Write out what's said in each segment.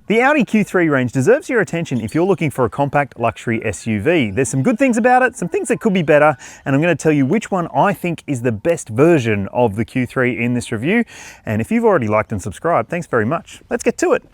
The Audi Q3 range deserves your attention if you're looking for a compact luxury SUV. There's some good things about it, some things that could be better, and I'm going to tell you which one I think is the best version of the Q3 in this review. And if you've already liked and subscribed, thanks very much. Let's get to it.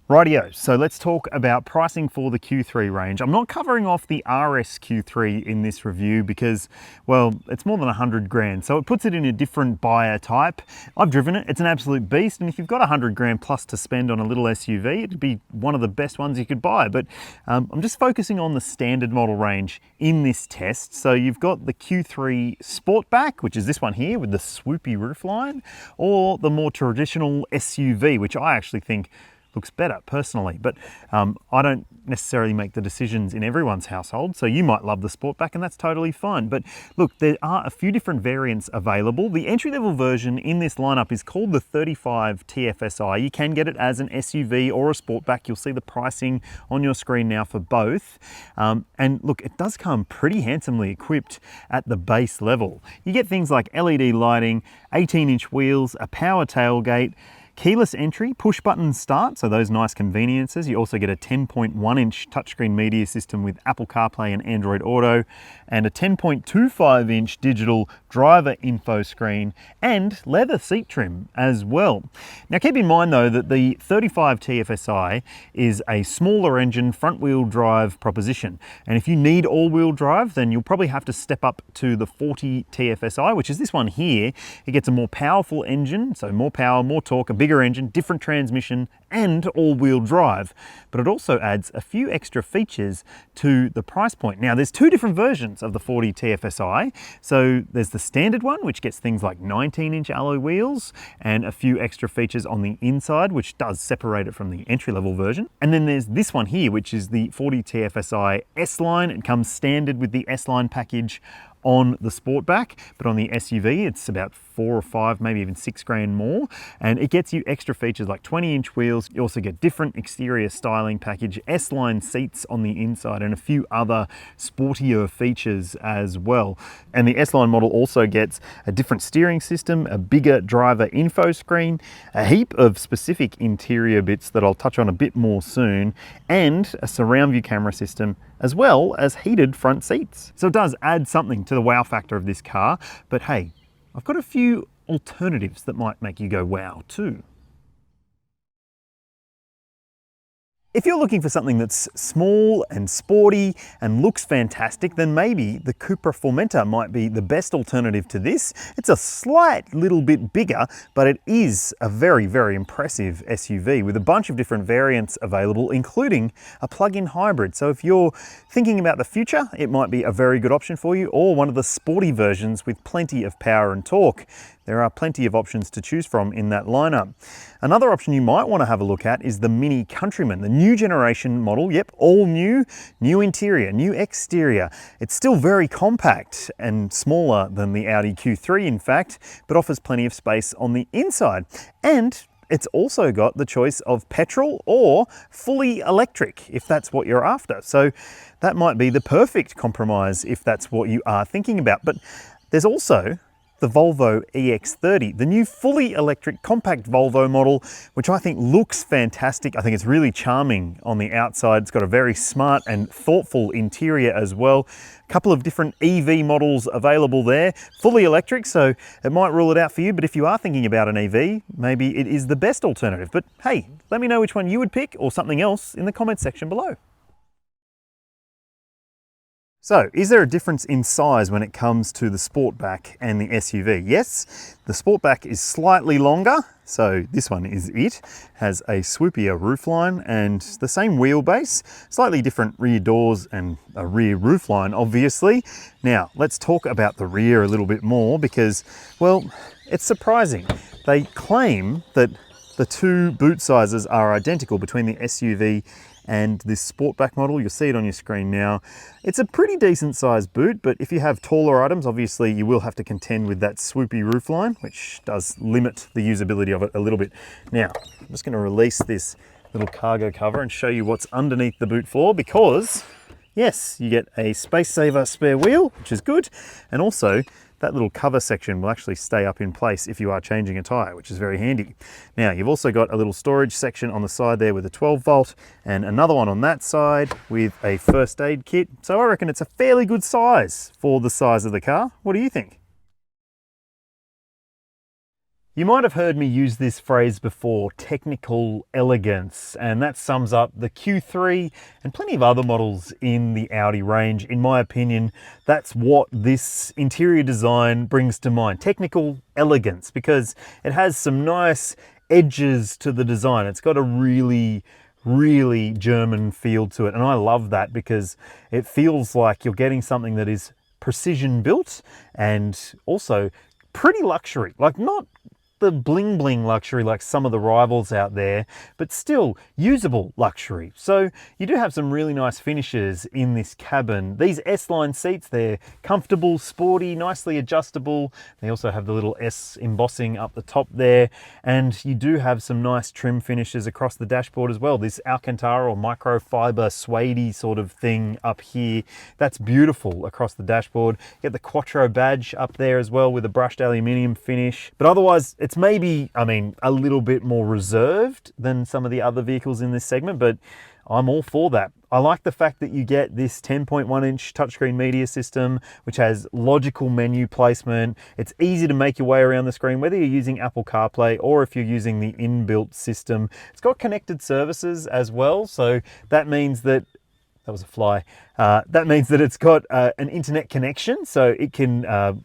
Rightio, so let's talk about pricing for the Q3 range. I'm not covering off the RS Q3 in this review because, well, it's more than 100 grand, so it puts it in a different buyer type. I've driven it, it's an absolute beast, and if you've got 100 grand plus to spend on a little SUV, it'd be one of the best ones you could buy. But I'm just focusing on the standard model range in this test. So you've got the Q3 Sportback, which is this one here with the swoopy roofline, or the more traditional SUV, which I actually think looks better personally, but I don't necessarily make the decisions in everyone's household, so you might love the Sportback and that's totally fine. But look, there are a few different variants available. The entry-level version in this lineup is called the 35 TFSI. You can get it as an SUV or a Sportback. You'll see the pricing on your screen now for both. And look, it does come pretty handsomely equipped at the base level. You get things like LED lighting, 18-inch wheels, a power tailgate, keyless entry, push button start, so those nice conveniences. You also get a 10.1-inch touchscreen media system with Apple CarPlay and Android Auto, and a 10.25-inch digital driver info screen and leather seat trim as well. Now keep in mind though that the 35 TFSI is a smaller engine front-wheel drive proposition, and if you need all-wheel drive then you'll probably have to step up to the 40 TFSI, which is this one here. It gets a more powerful engine, so more power, more torque, a bigger engine, different transmission and all-wheel drive, but it also adds a few extra features to the price point. Now there's two different versions of the 40 TFSI. So there's the standard one, which gets things like 19-inch alloy wheels and a few extra features on the inside, which does separate it from the entry-level version. And then there's this one here, which is the 40 TFSI S line. It comes standard with the S line package on the Sportback, but on the SUV it's about 4 or 5, maybe even 6 grand more, and it gets you extra features like 20-inch wheels. You also get different exterior styling package, S-line seats on the inside, and a few other sportier features as well. And the S-line model also gets a different steering system, a bigger driver info screen, a heap of specific interior bits that I'll touch on a bit more soon, and a surround view camera system, as well as heated front seats. So it does add something to the wow factor of this car, but hey, I've got a few alternatives that might make you go wow too. If you're looking for something that's small and sporty and looks fantastic, then maybe the Cupra Formentor might be the best alternative to this. It's a slight little bit bigger, but it is a very, very impressive SUV with a bunch of different variants available, including a plug-in hybrid. So if you're thinking about the future, it might be a very good option for you, or one of the sporty versions with plenty of power and torque. There are plenty of options to choose from in that lineup. Another option you might want to have a look at is the Mini Countryman, the new generation model. Yep, all new, new interior, new exterior. It's still very compact and smaller than the Audi Q3 in fact, but offers plenty of space on the inside. And it's also got the choice of petrol or fully electric, if that's what you're after. So that might be the perfect compromise if that's what you are thinking about. But there's also the Volvo EX30, the new fully electric compact Volvo model, which I think looks fantastic. I think it's really charming on the outside. It's got a very smart and thoughtful interior as well. A couple of different EV models available there, fully electric, so it might rule it out for you, but if you are thinking about an EV, maybe it is the best alternative. But hey, let me know which one you would pick or something else in the comments section below. So, is there a difference in size when it comes to the Sportback and the SUV? Yes, the Sportback is slightly longer, so this one is it. Has a swoopier roofline and the same wheelbase, slightly different rear doors and a rear roofline, obviously. Now, let's talk about the rear a little bit more because, well, it's surprising. They claim that the two boot sizes are identical between the SUV and this Sportback model. You'll see it on your screen now. It's a pretty decent sized boot, but if you have taller items, obviously you will have to contend with that swoopy roofline, which does limit the usability of it a little bit. Now, I'm just going to release this little cargo cover and show you what's underneath the boot floor, because yes, you get a space saver spare wheel, which is good, and also that little cover section will actually stay up in place if you are changing a tire, which is very handy. Now, you've also got a little storage section on the side there with a 12 volt and another one on that side with a first aid kit. So I reckon it's a fairly good size for the size of the car. What do you think? You might have heard me use this phrase before, technical elegance, and that sums up the Q3 and plenty of other models in the Audi range. In my opinion, that's what this interior design brings to mind, technical elegance, because it has some nice edges to the design. It's got a really German feel to it, and I love that because it feels like you're getting something that is precision built and also pretty luxury, like not the bling bling luxury like some of the rivals out there, but still usable luxury. So you do have some really nice finishes in this cabin. These S-line seats, they're comfortable, sporty, nicely adjustable. They also have the little S embossing up the top there, and you do have some nice trim finishes across the dashboard as well. This Alcantara or microfiber suede sort of thing up here, that's beautiful across the dashboard. You get the Quattro badge up there as well with a brushed aluminium finish, but otherwise it's maybe, I mean, a little bit more reserved than some of the other vehicles in this segment, but I'm all for that. I like the fact that you get this 10.1-inch touchscreen media system, which has logical menu placement. It's easy to make your way around the screen, whether you're using Apple CarPlay or if you're using the inbuilt system. It's got connected services as well, so that means that that was a fly. That means that it's got an internet connection, so it can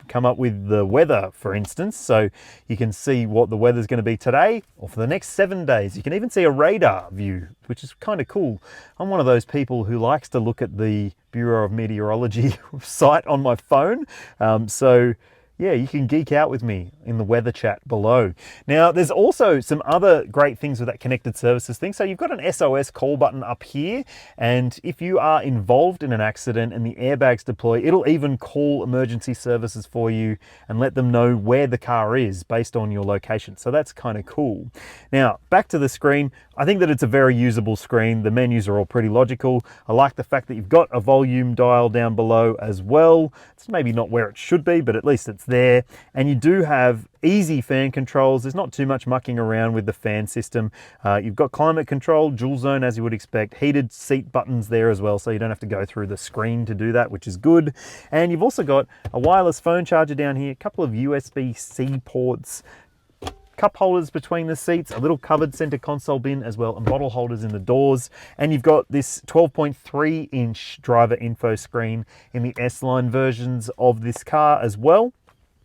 come up with the weather, for instance. So you can see what the weather's going to be today or for the next 7 days. You can even see a radar view, which is kind of cool. I'm one of those people who likes to look at the Bureau of Meteorology site on my phone. So yeah, you can geek out with me in the weather chat below. Now, there's also some other great things with that connected services thing. So you've got an SOS call button up here, and if you are involved in an accident and the airbags deploy, it'll even call emergency services for you and let them know where the car is based on your location. So that's kind of cool. Now, back to the screen. I think that it's a very usable screen. The menus are all pretty logical. I like the fact that you've got a volume dial down below as well. It's maybe not where it should be, but at least it's there. And you do have easy fan controls. There's not too much mucking around with the fan system. You've got climate control, dual zone as you would expect, heated seat buttons there as well, so you don't have to go through the screen to do that, which is good. And you've also got a wireless phone charger down here, a couple of USB-C ports, cup holders between the seats, a little covered center console bin as well, and bottle holders in the doors. And you've got this 12.3-inch driver info screen in the S-Line versions of this car as well.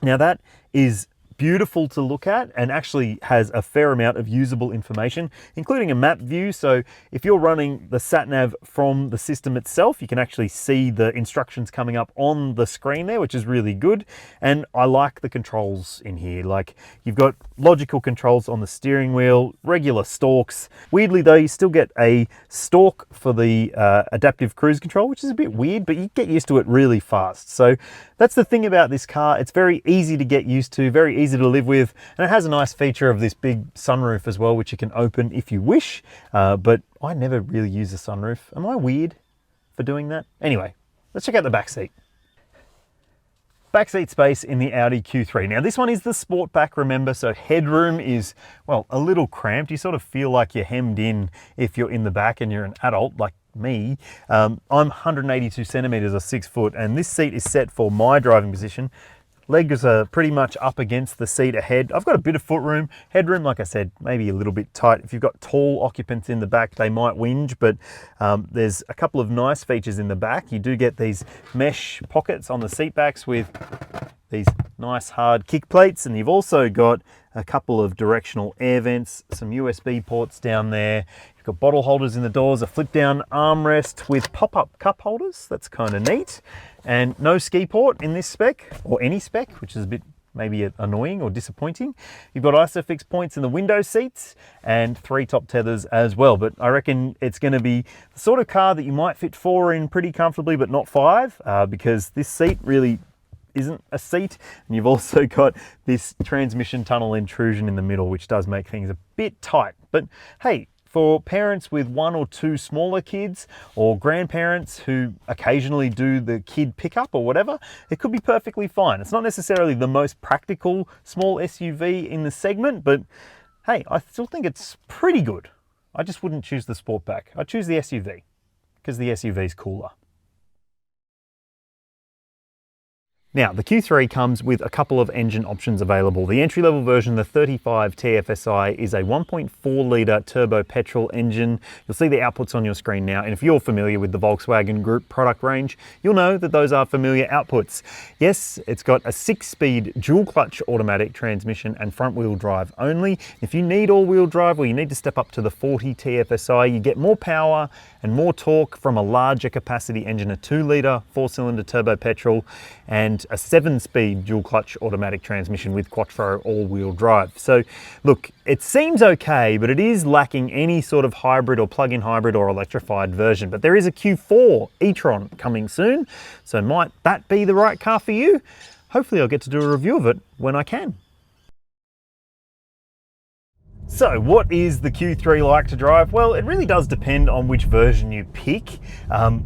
Now that is beautiful to look at and actually has a fair amount of usable information, including a map view. So if you're running the sat nav from the system itself, you can actually see the instructions coming up on the screen there, which is really good. And I like the controls in here. Like, you've got logical controls on the steering wheel, regular stalks. Weirdly though, you still get a stalk for the adaptive cruise control, which is a bit weird, but you get used to it really fast. So that's the thing about this car. It's very easy to get used to, very easy to live with, and it has a nice feature of this big sunroof as well, which you can open if you wish, but I never really use a sunroof. Am I weird for doing that? Anyway, let's check out the back seat. Backseat space in the Audi Q3. Now this one is the Sportback, remember, so headroom is, well, a little cramped. You sort of feel like you're hemmed in if you're in the back and you're an adult like me. I'm 182 centimeters or 6 foot, and this seat is set for my driving position. Legs are pretty much up against the seat ahead. I've got a bit of footroom. Headroom, like I said, maybe a little bit tight. If you've got tall occupants in the back, they might whinge, but there's a couple of nice features in the back. You do get these mesh pockets on the seat backs with these nice hard kick plates, and you've also got a couple of directional air vents, some USB ports down there. You've got bottle holders in the doors, a flip down armrest with pop-up cup holders. That's kind of neat. And no ski port in this spec, or any spec, which is a bit maybe annoying or disappointing. You've got ISOFIX points in the window seats and 3 top tethers as well. But I reckon it's going to be the sort of car that you might fit 4 in pretty comfortably, but not 5, because this seat really isn't a seat. And you've also got this transmission tunnel intrusion in the middle, which does make things a bit tight. But hey, for parents with 1 or 2 smaller kids, or grandparents who occasionally do the kid pickup or whatever, it could be perfectly fine. It's not necessarily the most practical small SUV in the segment, but hey, I still think it's pretty good. I just wouldn't choose the Sportback. I'd choose the SUV because the SUV is cooler. Now, the Q3 comes with a couple of engine options available. The entry-level version, the 35 TFSI, is a 1.4 litre turbo petrol engine. You'll see the outputs on your screen now, and if you're familiar with the Volkswagen Group product range, you'll know that those are familiar outputs. Yes, it's got a 6-speed dual-clutch automatic transmission and front-wheel drive only. If you need all-wheel drive, or you need to step up to the 40 TFSI, you get more power and more torque from a larger capacity engine, a 2-litre 4-cylinder turbo petrol, and a 7-speed dual clutch automatic transmission with quattro all-wheel drive. So look, it seems okay, but it is lacking any sort of hybrid or plug-in hybrid or electrified version. But there is a Q4 e-tron coming soon, so might that be the right car for you? Hopefully I'll get to do a review of it when I can. So what is the Q3 like to drive? Well, it really does depend on which version you pick.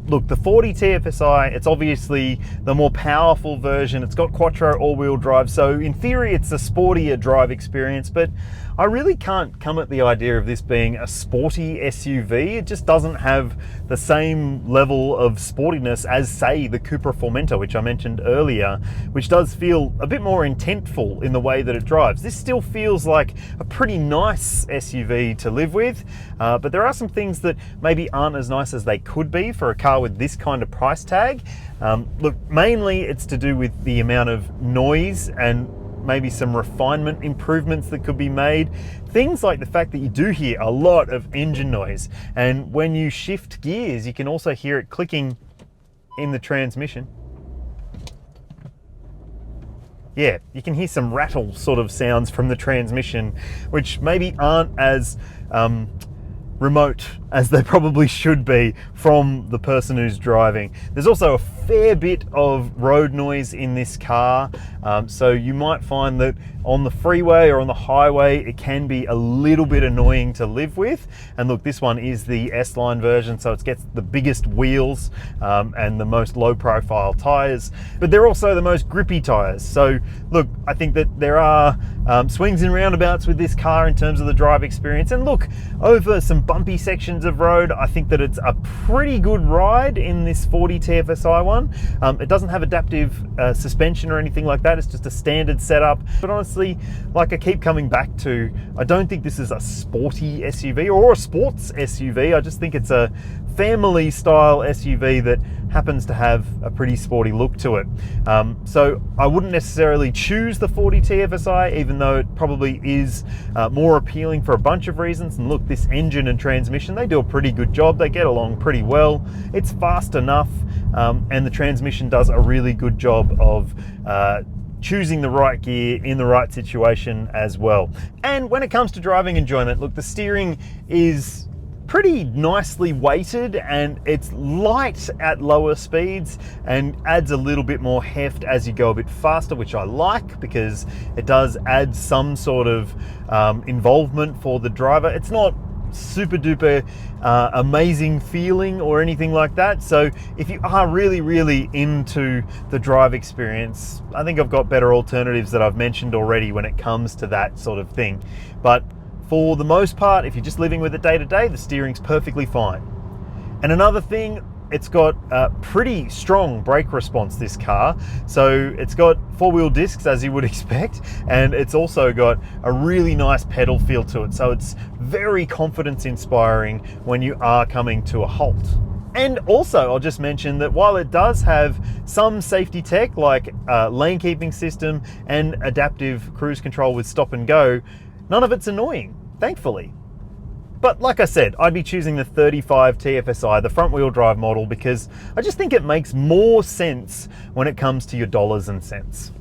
Look, the 40 TFSI, it's obviously the more powerful version. It's got quattro all-wheel drive, so in theory it's a sportier drive experience, but I really can't come at the idea of this being a sporty SUV. It just doesn't have the same level of sportiness as, say, the Cupra Formentor, which I mentioned earlier, which does feel a bit more intentful in the way that it drives. This still feels like a pretty nice SUV to live with, but there are some things that maybe aren't as nice as they could be for a car with this kind of price tag. Look, mainly it's to do with the amount of noise and maybe some refinement improvements that could be made. Things like the fact that you do hear a lot of engine noise, and when you shift gears you can also hear it clicking in the transmission. Yeah, you can hear some rattle sort of sounds from the transmission, which maybe aren't as remote as they probably should be from the person who's driving. There's also a fair bit of road noise in this car, so you might find that on the freeway or on the highway it can be a little bit annoying to live with. And look, this one is the S-Line version, so it gets the biggest wheels and the most low profile tires, but they're also the most grippy tires. So look, I think that there are swings and roundabouts with this car in terms of the drive experience, and look, over some bumpy sections of road, I think that it's a pretty good ride in this 40 TFSI one. It doesn't have adaptive suspension or anything like that, it's just a standard setup. But honestly, like I keep coming back to, I don't think this is a sporty SUV or a sports SUV. I just think it's a family style SUV that happens to have a pretty sporty look to it. So I wouldn't necessarily choose the 40 TFSI, even though it probably is more appealing for a bunch of reasons. And look, this engine and transmission, they do a pretty good job. They get along pretty well. It's fast enough, and the transmission does a really good job of choosing the right gear in the right situation as well. And when it comes to driving enjoyment, look, the steering is pretty nicely weighted and it's light at lower speeds and adds a little bit more heft as you go a bit faster, which I like because it does add some sort of involvement for the driver. It's not super duper amazing feeling or anything like that. So if you are really into the drive experience, I think I've got better alternatives that I've mentioned already when it comes to that sort of thing. But for the most part, if you're just living with it day to day, the steering's perfectly fine. And another thing, it's got a pretty strong brake response, this car. So it's got 4-wheel discs, as you would expect, and it's also got a really nice pedal feel to it. So it's very confidence inspiring when you are coming to a halt. And also, I'll just mention that while it does have some safety tech like lane keeping system and adaptive cruise control with stop and go, none of it's annoying, thankfully. But like I said, I'd be choosing the 35 TFSI, the front wheel drive model, because I just think it makes more sense when it comes to your dollars and cents.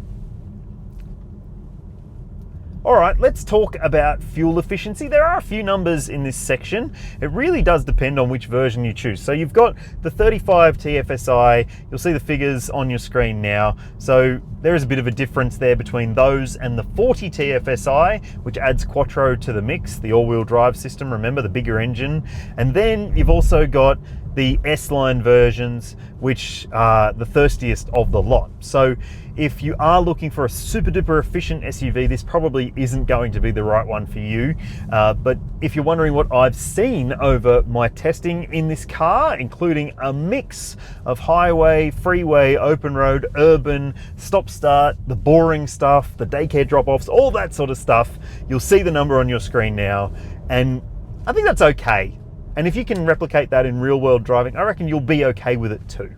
All right, let's talk about fuel efficiency. There are a few numbers in this section. It really does depend on which version you choose. So you've got the 35 TFSI, you'll see the figures on your screen now. So there is a bit of a difference there between those and the 40 TFSI, which adds quattro to the mix, the all-wheel drive system, remember, the bigger engine. And then you've also got the S-line versions, which are the thirstiest of the lot. So if you are looking for a super duper efficient SUV, this probably isn't going to be the right one for you. But if you're wondering what I've seen over my testing in this car, including a mix of highway, freeway, open road, urban, stop start, the boring stuff, the daycare drop-offs, all that sort of stuff, you'll see the number on your screen now. And I think that's okay. And if you can replicate that in real world driving, I reckon you'll be okay with it too.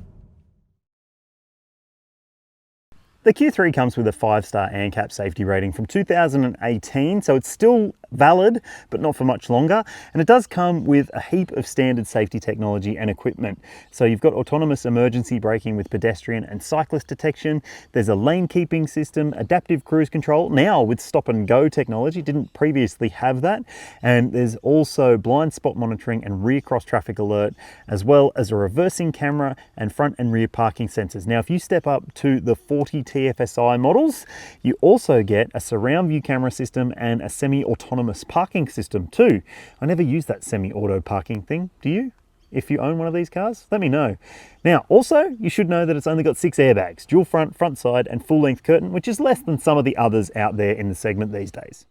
The Q3 comes with a 5-star ANCAP safety rating from 2018, so it's still valid, but not for much longer. And it does come with a heap of standard safety technology and equipment. So you've got autonomous emergency braking with pedestrian and cyclist detection. There's a lane keeping system, adaptive cruise control, now with stop and go technology, didn't previously have that. And there's also blind spot monitoring and rear cross traffic alert, as well as a reversing camera and front and rear parking sensors. Now, if you step up to the 40 TFSI models, you also get a surround view camera system and a semi-autonomous parking system too. I never use that semi-auto parking thing, do you? If you own one of these cars, let me know. Now, also, you should know that it's only got 6 airbags, dual front side, and full length curtain, which is less than some of the others out there in the segment these days.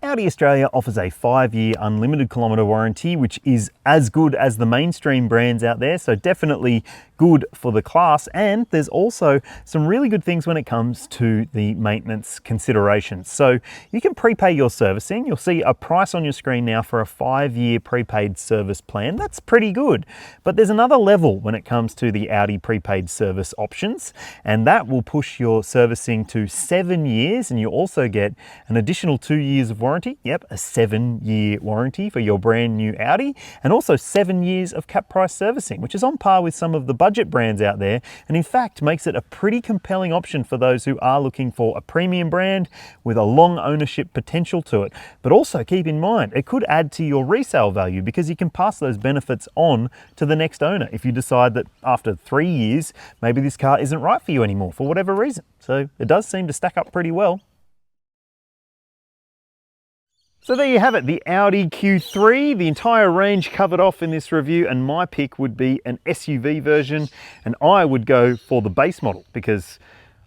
Audi Australia offers a 5-year unlimited kilometre warranty, which is as good as the mainstream brands out there, so definitely good for the class. And there's also some really good things when it comes to the maintenance considerations. So you can prepay your servicing. You'll see a price on your screen now for a 5-year prepaid service plan. That's pretty good. But there's another level when it comes to the Audi prepaid service options, and that will push your servicing to 7 years, and you also get an additional 2 years of warranty. Yep, a 7-year warranty for your brand new Audi, and also 7 years of cap price servicing, which is on par with some of the budget brands out there, and in fact makes it a pretty compelling option for those who are looking for a premium brand with a long ownership potential to it. But also keep in mind, it could add to your resale value because you can pass those benefits on to the next owner if you decide that after 3 years, maybe this car isn't right for you anymore for whatever reason. So it does seem to stack up pretty well. So there you have it, the Audi Q3, the entire range covered off in this review, and my pick would be an SUV version, and I would go for the base model because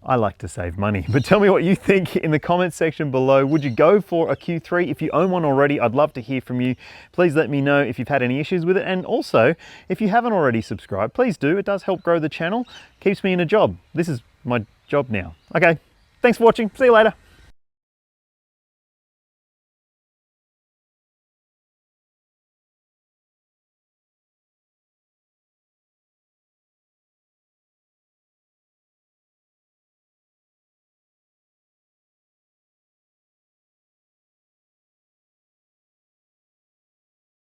I like to save money. But tell me what you think in the comments section below. Would you go for a Q3? If you own one already, I'd love to hear from you. Please let me know if you've had any issues with it, and also if you haven't already subscribed, please do. It does help grow the channel, keeps me in a job. This is my job now. Okay, thanks for watching, see you later.